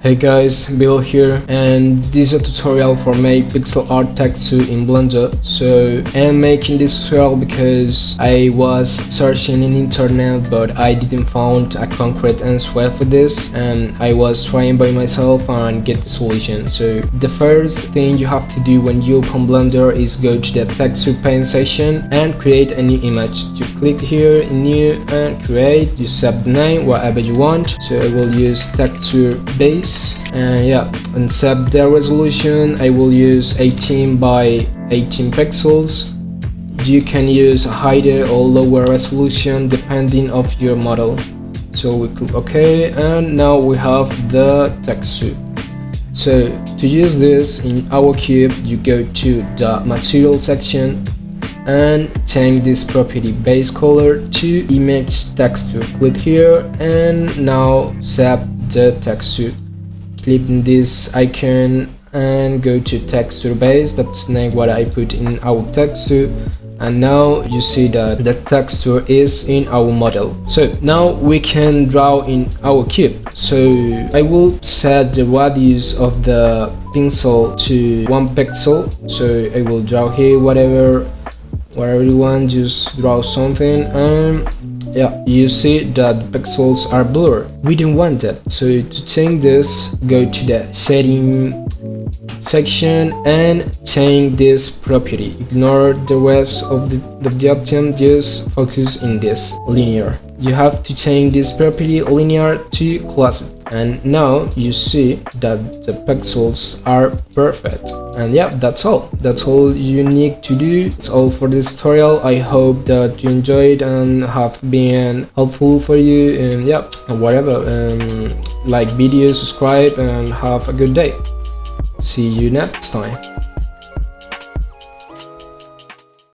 Hey guys, Bill here, and this is a tutorial for make pixel art texture in Blender. So I'm making this tutorial because I was searching in internet but I didn't find a concrete answer for this, and I was trying by myself and get the solution. So the first thing you have to do when you open Blender is go to the texture pane section and create a new image. You click here in new and create, you set the name whatever you want. So I will use texture base, and set the resolution. I will use 18 by 18 pixels. You can use a higher or lower resolution depending of your model. So we click OK, and now we have the texture. So to use this in our cube, you go to the material section and change this property base color to image texture. Click here and now set the texture. Click this icon and go to texture base. That's name what I put in our texture, and now you see that the texture is in our model. So now we can draw in our cube. So I will set the radius of the pencil to 1 pixel. So I will draw here whatever you want, just draw something, and you see that pixels are blurred. We don't want that. So to change this, go to the setting section and change this property. Ignore the rest of the option, just focus in this linear. You have to change this property linear to closed, and now you see that the pixels are perfect. And that's all you need to do. It's all for this tutorial. I hope that you enjoyed and have been helpful for you, and whatever, like video, subscribe, and have a good day. See you next time.